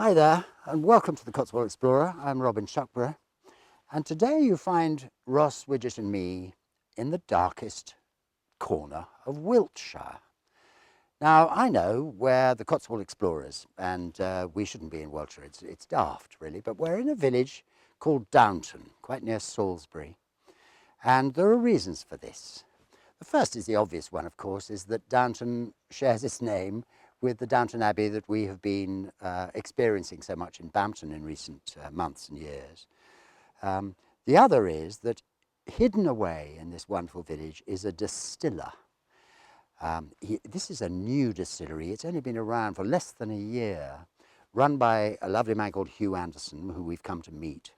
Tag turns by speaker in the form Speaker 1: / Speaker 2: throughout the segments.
Speaker 1: Hi there, and welcome to the Cotswold Explorer. I'm Robin Shuckburgh, and today you find Ross, Widget and me in the darkest corner of Wiltshire. Now, I know we're the Cotswold Explorers, and we shouldn't be in Wiltshire. It's daft, really, but we're in a village called Downton, quite near Salisbury, and there are reasons for this. The first is the obvious one, of course, is that Downton shares its name with the Downton Abbey that we have been experiencing so much in Bampton in recent months and years. The other is that hidden away in this wonderful village is a distiller. This is a new distillery. It's only been around for less than a year, run by a lovely man called Hugh who we've come to meet.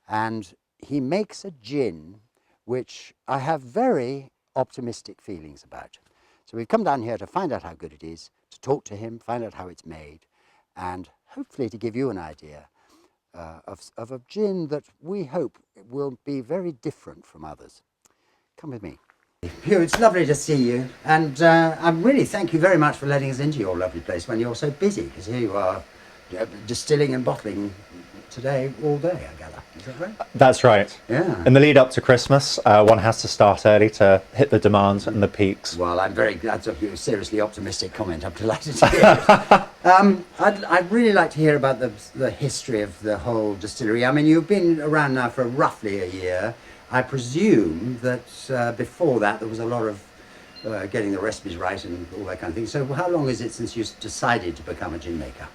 Speaker 1: And he makes a gin which I have very optimistic feelings about. So we've come down here to find out how good it is, to talk to him, find out how it's made, and hopefully to give you an idea of a gin that we hope will be very different from others. Come with me. Hugh, it's lovely to see you, and I really thank you very much for letting us into your lovely place when you're so busy, because here you are distilling and bottling today all day, I gather. Is that right?
Speaker 2: That's right.
Speaker 1: Yeah.
Speaker 2: In the lead up to Christmas, one has to start early to hit the demand and the peaks.
Speaker 1: Well, I'm very glad to hear a seriously optimistic comment. I'm delighted to hear it. I'd really like to hear about the history of the whole distillery. I mean, you've been around now for roughly a year. I presume that before that there was a lot of getting the recipes right and all that kind of thing. So how long is it since you decided to become a gin maker?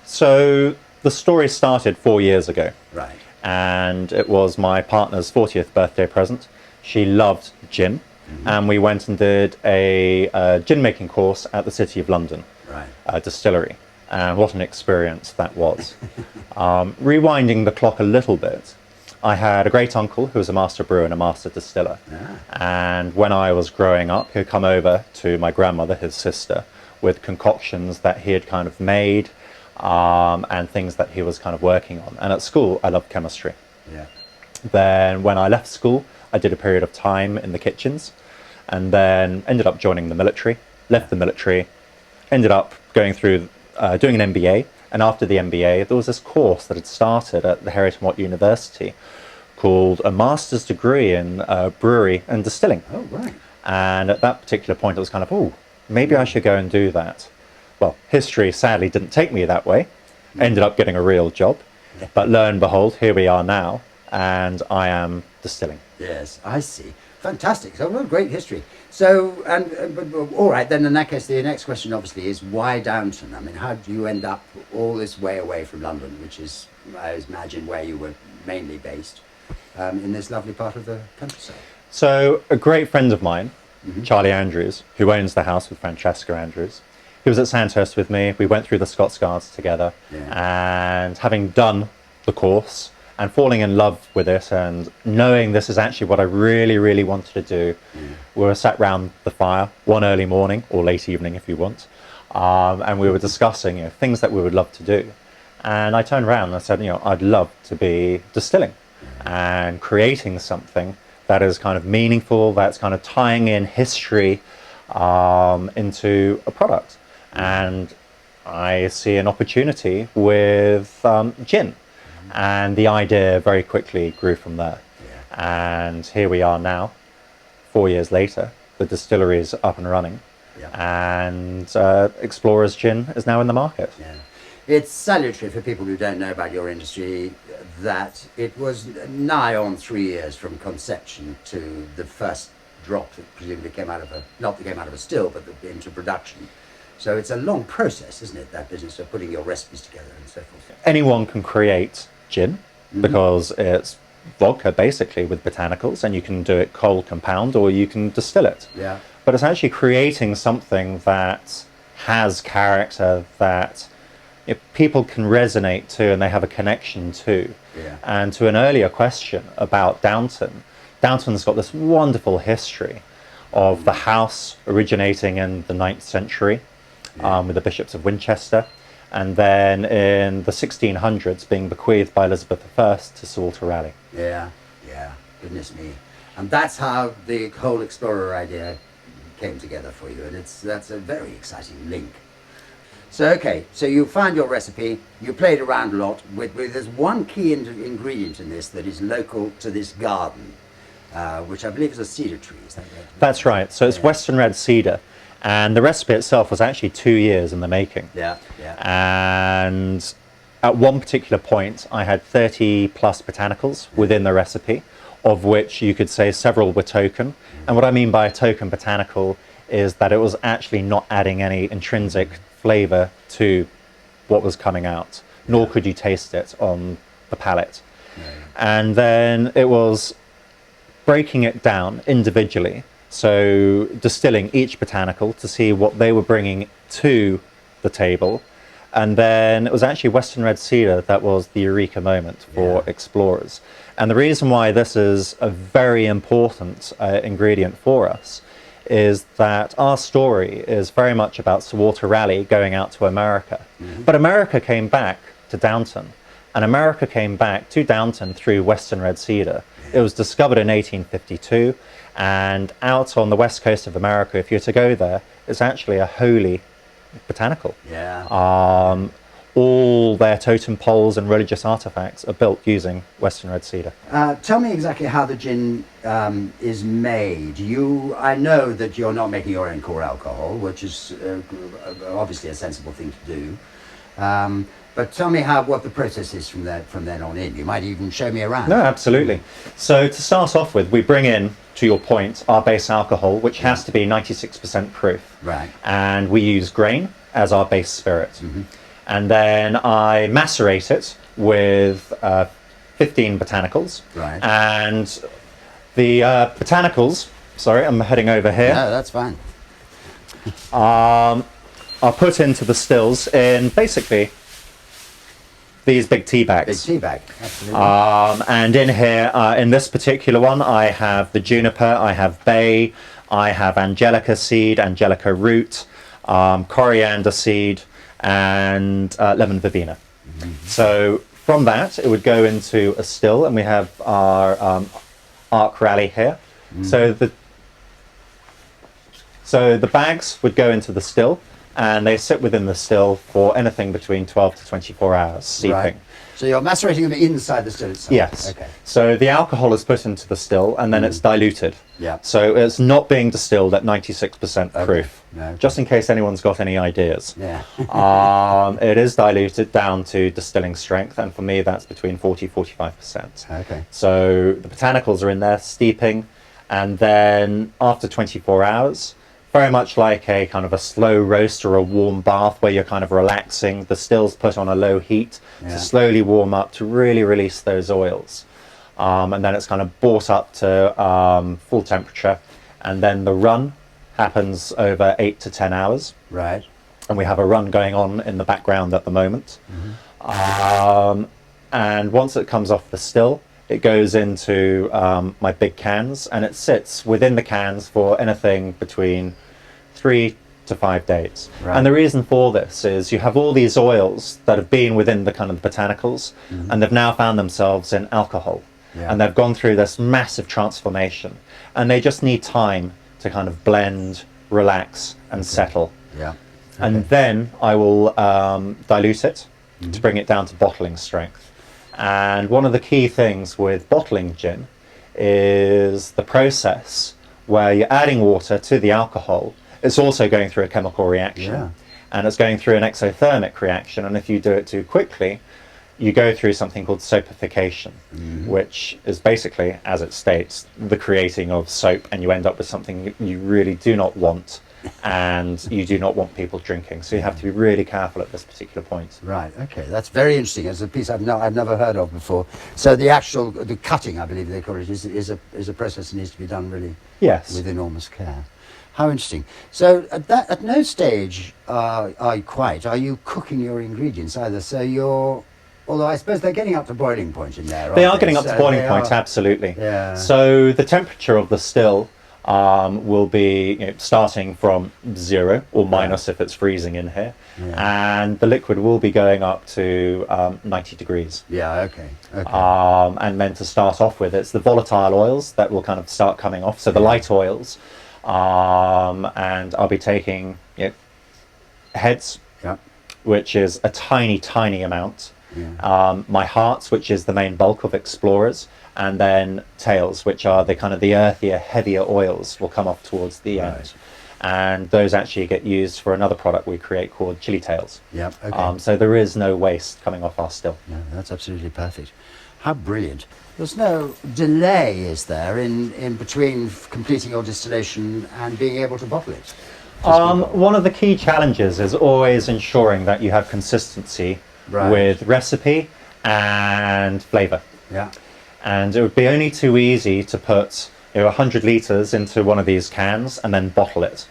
Speaker 2: So the story started 4 years ago.
Speaker 1: Right.
Speaker 2: And it was my partner's 40th birthday present. She loved gin, and we went and did a gin making course at the City of London distillery. And what an experience that was. Rewinding the clock a little bit, I had a great uncle who was a master brewer and a master distiller. And when I was growing up, he'd come over to my grandmother, his sister, with concoctions that he had kind of made, and things that he was kind of working on. And at school, I loved chemistry.
Speaker 1: Yeah.
Speaker 2: Then when I left school, I did a period of time in the kitchens, and then ended up joining the military, left the military, ended up going through doing an MBA. And after the MBA, there was this course that had started at the Heriot Watt University called a master's degree in brewery and distilling.
Speaker 1: Oh, right.
Speaker 2: And at that particular point, it was kind of, oh, maybe I should go and do that. Well, history sadly didn't take me that way. Ended up getting a real job. But lo and behold, here we are now, and I am distilling.
Speaker 1: Yes, I see. Fantastic. So, what a great history. So, all right, then in that case, the next question obviously is why Downton? I mean, how do you end up all this way away from London, which is, I imagine, where you were mainly based, in this lovely part of the countryside?
Speaker 2: So, a great friend of mine, Charlie Andrews, who owns the house with Francesca Andrews, he was at Sandhurst with me. We went through the Scots Guards together, and having done the course and falling in love with it and knowing this is actually what I really, really wanted to do, we were sat round the fire one early morning or late evening if you want, and we were discussing things that we would love to do. And I turned around and I said, I'd love to be distilling and creating something that is kind of meaningful, that's kind of tying in history into a product. And I see an opportunity with gin, and the idea very quickly grew from there. And here we are now, 4 years later. The distillery is up and running, and Explorer's Gin is now in the market.
Speaker 1: It's salutary for people who don't know about your industry that it was nigh on 3 years from conception to the first drop that presumably came out of not that came out of a still, but into production. So it's a long process, isn't it, that business of putting your recipes together and so forth?
Speaker 2: Anyone can create gin because it's vodka basically with botanicals, and you can do it cold compound or you can distill it.
Speaker 1: Yeah.
Speaker 2: But it's actually creating something that has character, that people can resonate to and they have a connection to. And to an earlier question about Downton, Downton's got this wonderful history of the house originating in the 9th century. With the bishops of Winchester, and then in the 1600s being bequeathed by Elizabeth I to Sir Walter Raleigh.
Speaker 1: Yeah, goodness me. And that's how the whole Explorer idea came together for you, and that's a very exciting link. So, okay, so you find your recipe, you played around a lot with there's one key ingredient in this that is local to this garden, which I believe is a cedar tree. Is that right?
Speaker 2: That's right. So it's Western red cedar. And the recipe itself was actually 2 years in the making.
Speaker 1: Yeah, yeah.
Speaker 2: And at one particular point, I had 30 plus botanicals within the recipe, of which you could say several were token. And what I mean by a token botanical is that it was actually not adding any intrinsic flavour to what was coming out, nor could you taste it on the palate. And then it was breaking it down individually. So distilling each botanical to see what they were bringing to the table. And then it was actually Western red cedar that was the eureka moment for explorers. And the reason why this is a very important ingredient for us is that our story is very much about Sir Walter Raleigh going out to America. But America came back to Downton. And America came back to Downton through Western red cedar. It was discovered in 1852. And out on the west coast of America, if you're to go there, it's actually a holy botanical.
Speaker 1: Yeah.
Speaker 2: All their totem poles and religious artifacts are built using Western red cedar.
Speaker 1: Tell me exactly how the gin is made. I know that you're not making your own core alcohol, which is obviously a sensible thing to do. But tell me what the process is from then on in. You might even show me around.
Speaker 2: No, absolutely. So to start off with, we bring in, to your point, our base alcohol, which has to be 96% proof.
Speaker 1: Right.
Speaker 2: And we use grain as our base spirit. And then I macerate it with 15 botanicals.
Speaker 1: Right.
Speaker 2: And the botanicals, sorry, I'm heading over here.
Speaker 1: No, that's fine.
Speaker 2: Are put into the stills in basically these big tea bags.
Speaker 1: Big tea bag, absolutely.
Speaker 2: And in here, in this particular one, I have the juniper, I have bay, I have angelica seed, angelica root, coriander seed, and lemon verbena. So from that, it would go into a still, and we have our arc rally here. So the bags would go into the still, and they sit within the still for anything between 12 to 24 hours steeping.
Speaker 1: Right. So you're macerating them inside the still itself?
Speaker 2: Yes.
Speaker 1: Okay.
Speaker 2: So the alcohol is put into the still, and then it's diluted.
Speaker 1: Yeah.
Speaker 2: So it's not being distilled at 96% proof.
Speaker 1: Okay.
Speaker 2: Just in case anyone's got any ideas.
Speaker 1: Yeah.
Speaker 2: It is diluted down to distilling strength, and for me that's between 40-45%.
Speaker 1: Okay.
Speaker 2: So the botanicals are in there steeping, and then after 24 hours, very much like a kind of a slow roast or a warm bath where you're kind of relaxing, the still's put on a low heat to slowly warm up to really release those oils. And then it's kind of brought up to full temperature, and then the run happens over 8 to 10 hours.
Speaker 1: Right.
Speaker 2: And we have a run going on in the background at the moment. And once it comes off the still, it goes into my big cans, and it sits within the cans for anything between 3 to 5 days.
Speaker 1: Right.
Speaker 2: And the reason for this is you have all these oils that have been within the kind of botanicals, and they've now found themselves in alcohol. And they've gone through this massive transformation, and they just need time to kind of blend, relax, and settle.
Speaker 1: Yeah.
Speaker 2: And then I will dilute it to bring it down to bottling strength. And one of the key things with bottling gin is the process where you're adding water to the alcohol. It's also going through a chemical reaction, and it's going through an exothermic reaction. And if you do it too quickly, you go through something called soapification, which is basically, as it states, the creating of soap, and you end up with something you really do not want, and you do not want people drinking. So you have to be really careful at this particular point.
Speaker 1: Right. Okay. That's very interesting. It's a piece I've never heard of before. So the cutting, I believe they call it, is a process that needs to be done really with enormous care. How interesting. So at no stage are you cooking your ingredients either? So although I suppose they're getting up to boiling point in there.
Speaker 2: They are getting up to boiling point, absolutely.
Speaker 1: Yeah.
Speaker 2: So the temperature of the still will be starting from 0 or minus if it's freezing in here, and the liquid will be going up to 90 degrees.
Speaker 1: Yeah, okay.
Speaker 2: And then to start off with, it's the volatile oils that will kind of start coming off, so the light oils, and I'll be taking heads which is a tiny, tiny amount. My hearts, which is the main bulk of explorers, and then tails, which are the kind of the earthier, heavier oils, will come off towards the end. And those actually get used for another product we create called chili tails.
Speaker 1: Yeah. Okay.
Speaker 2: So there is no waste coming off our still.
Speaker 1: Yeah, that's absolutely perfect. How brilliant. There's no delay, is there, in between completing your distillation and being able to bottle it?
Speaker 2: One of the key challenges is always ensuring that you have consistency with recipe and flavour.
Speaker 1: Yeah.
Speaker 2: And it would be only too easy to put 100 litres into one of these cans and then bottle it.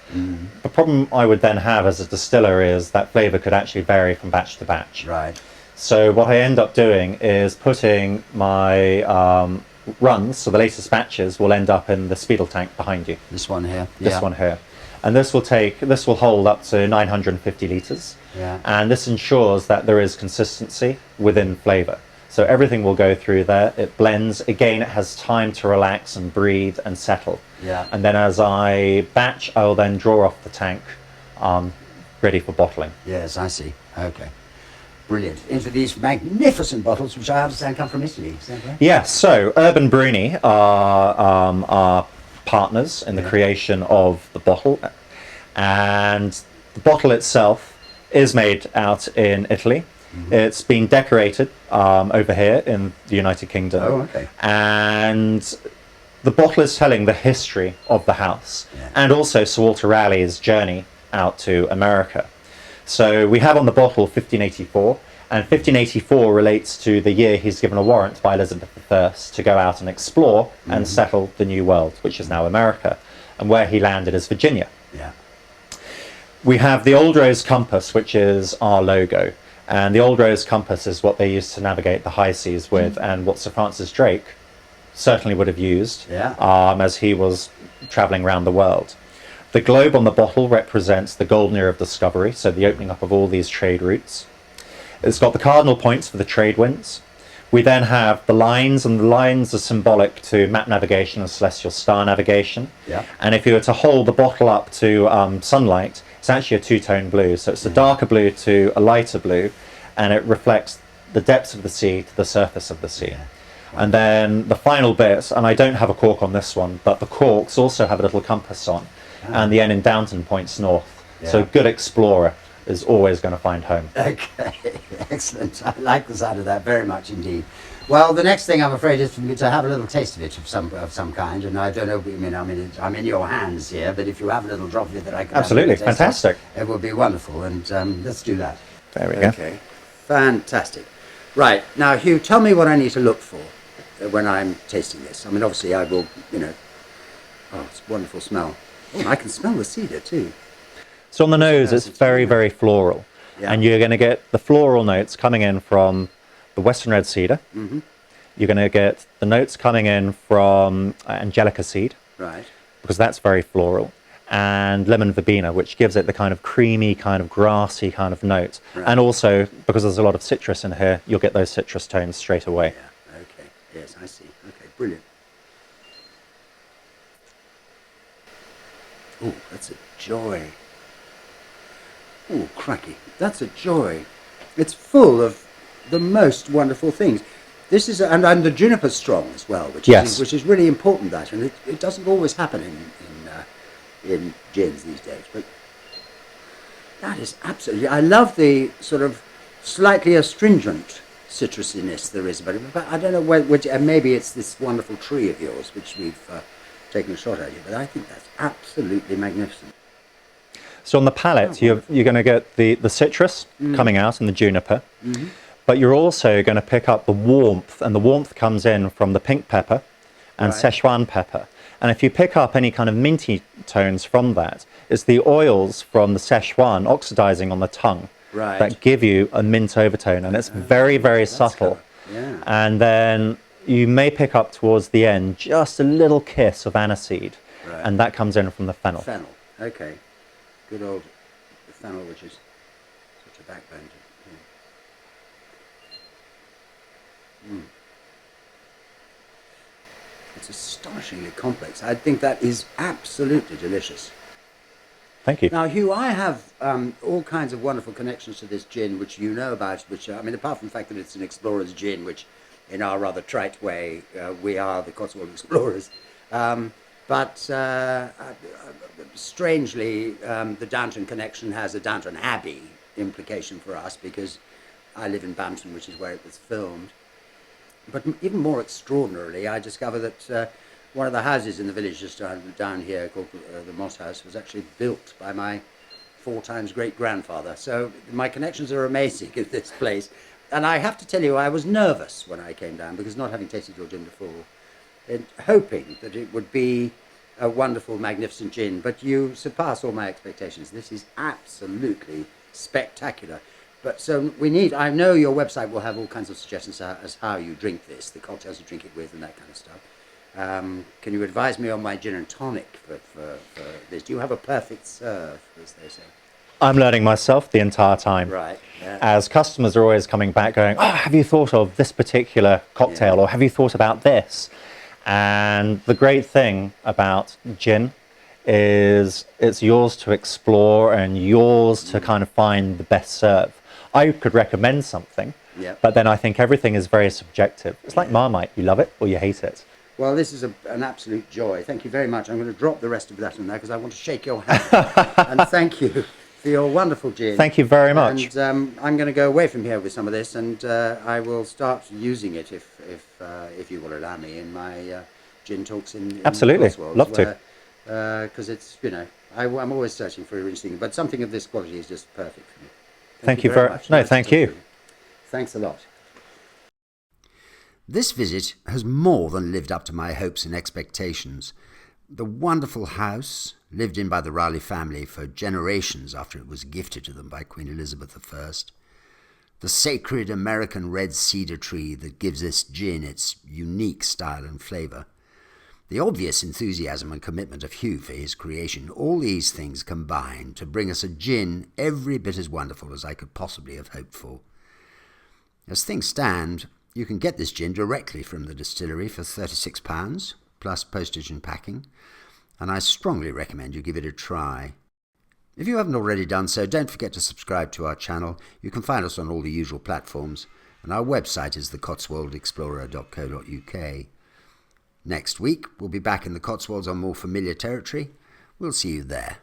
Speaker 2: The problem I would then have as a distiller is that flavour could actually vary from batch to batch.
Speaker 1: Right.
Speaker 2: So what I end up doing is putting my runs, so the latest batches, will end up in the speedle tank behind you.
Speaker 1: This one here.
Speaker 2: This one here. And this will hold up to 950 litres.
Speaker 1: Yeah.
Speaker 2: And this ensures that there is consistency within flavour. So everything will go through there, it blends. Again, it has time to relax and breathe and settle.
Speaker 1: Yeah.
Speaker 2: And then as I batch, I will then draw off the tank, ready for bottling.
Speaker 1: Yes, I see. Okay. Brilliant. Into these magnificent bottles, which I understand come from Italy. Is that right?
Speaker 2: Yes, so Urban Bruni are partners in the creation of the bottle. And the bottle itself is made out in Italy. It's been decorated over here in the United Kingdom.
Speaker 1: Oh, okay.
Speaker 2: And the bottle is telling the history of the house and also Sir Walter Raleigh's journey out to America. So we have on the bottle 1584, and 1584 relates to the year he's given a warrant by Elizabeth I to go out and explore and settle the New World, which is now America, and where he landed is Virginia.
Speaker 1: Yeah.
Speaker 2: We have the Old Rose Compass, which is our logo. And the Old Rose Compass is what they used to navigate the high seas with, and what Sir Francis Drake certainly would have used as he was travelling around the world. The globe on the bottle represents the golden era of discovery, so the opening up of all these trade routes. It's got the cardinal points for the trade winds. We then have the lines, and the lines are symbolic to map navigation and celestial star navigation.
Speaker 1: Yeah.
Speaker 2: And if you were to hold the bottle up to sunlight, it's actually a two-tone blue. So it's a darker blue to a lighter blue, and it reflects the depths of the sea to the surface of the sea.
Speaker 1: Yeah.
Speaker 2: And then the final bit, and I don't have a cork on this one, but the corks also have a little compass on, and the N in Downton points north. So a good explorer is always going to find home.
Speaker 1: Okay, excellent. I like the sound of that very much indeed. Well, the next thing I'm afraid is for me to have a little taste of it of some kind, and I don't know. I'm in your hands here, but if you have a little drop of it that I can
Speaker 2: Absolutely,
Speaker 1: have a taste
Speaker 2: fantastic.
Speaker 1: of, it would be wonderful. And let's do that.
Speaker 2: There we go.
Speaker 1: Okay, fantastic. Right now, Hugh, tell me what I need to look for when I'm tasting this. I mean, obviously, I will. Oh, it's a wonderful smell. Oh, I can smell the cedar too.
Speaker 2: So on the nose, it's very, very floral.
Speaker 1: Yeah.
Speaker 2: And you're going to get the floral notes coming in from the Western red cedar. You're going to get the notes coming in from angelica seed,
Speaker 1: Right.
Speaker 2: because that's very floral, and lemon verbena, which gives it the kind of creamy, kind of grassy kind of note.
Speaker 1: Right.
Speaker 2: And also, because there's a lot of citrus in here, you'll get those citrus tones straight away.
Speaker 1: Yeah. Okay. Yes, I see. Okay, brilliant. Oh, that's a joy. Oh, cracky. That's a joy. It's full of the most wonderful things. This is, and the juniper strong as well, which is really important. That, and it doesn't always happen in gins these days. But that is absolutely. I love the sort of slightly astringent citrusiness there is about it. But I don't know which. And maybe it's this wonderful tree of yours which we've taken a shot at here. But I think that's absolutely magnificent.
Speaker 2: So on the palate, you're going to get the citrus coming out and the juniper, but you're also going to pick up the warmth, and the warmth comes in from the pink pepper and Szechuan pepper. And if you pick up any kind of minty tones from that, it's the oils from the Szechuan oxidizing on the tongue that give you a mint overtone, and it's very, very subtle.
Speaker 1: Yeah.
Speaker 2: And then you may pick up towards the end just a little kiss of aniseed, and that comes in from the fennel.
Speaker 1: Fennel. Okay. Good old fennel, which is such a backbone to It's astonishingly complex. I think that is absolutely delicious.
Speaker 2: Thank you.
Speaker 1: Now, Hugh, I have all kinds of wonderful connections to this gin, which you know about, which, I mean, apart from the fact that it's an explorer's gin, which in our rather trite way, we are the Cotswold Explorers. Strangely, the Downton connection has a Downton Abbey implication for us, because I live in Bampton, which is where it was filmed. But even more extraordinarily, I discovered that one of the houses in the village just down here, called the Moss House, was actually built by my 4 times great-grandfather. So my connections are amazing at this place. And I have to tell you, I was nervous when I came down, because not having tasted your gin before, and hoping that it would be a wonderful, magnificent gin. But you surpass all my expectations. This is absolutely spectacular. But so I know your website will have all kinds of suggestions as how you drink this, the cocktails you drink it with and that kind of stuff. Can you advise me on my gin and tonic for this? Do you have a perfect serve, as they say?
Speaker 2: I'm learning myself the entire time.
Speaker 1: Right. Yeah.
Speaker 2: As customers are always coming back going, oh, have you thought of this particular cocktail, or have you thought about this? And the great thing about gin is it's yours to explore and yours to kind of find the best serve. I could recommend something, but then I think everything is very subjective. It's like Marmite, you love it or you hate it.
Speaker 1: Well, this is an absolute joy. Thank you very much. I'm going to drop the rest of that in there because I want to shake your hand. And thank you for your wonderful gin.
Speaker 2: Thank you very much.
Speaker 1: And I'm going to go away from here with some of this, and I will start using it if you will allow me in my gin talks in
Speaker 2: Absolutely,
Speaker 1: Cotswolds,
Speaker 2: love to.
Speaker 1: Because it's, I'm always searching for interesting, but something of this quality is just perfect for me.
Speaker 2: Thank you very much. No, thank you.
Speaker 1: Thanks a lot. This visit has more than lived up to my hopes and expectations. The wonderful house, lived in by the Raleigh family for generations after it was gifted to them by Queen Elizabeth I. The sacred American red cedar tree that gives this gin its unique style and flavour. The obvious enthusiasm and commitment of Hugh for his creation, all these things combined to bring us a gin every bit as wonderful as I could possibly have hoped for. As things stand, you can get this gin directly from the distillery for £36, plus postage and packing, and I strongly recommend you give it a try. If you haven't already done so, don't forget to subscribe to our channel. You can find us on all the usual platforms, and our website is thecotswoldexplorer.co.uk. Next week, we'll be back in the Cotswolds on more familiar territory. We'll see you there.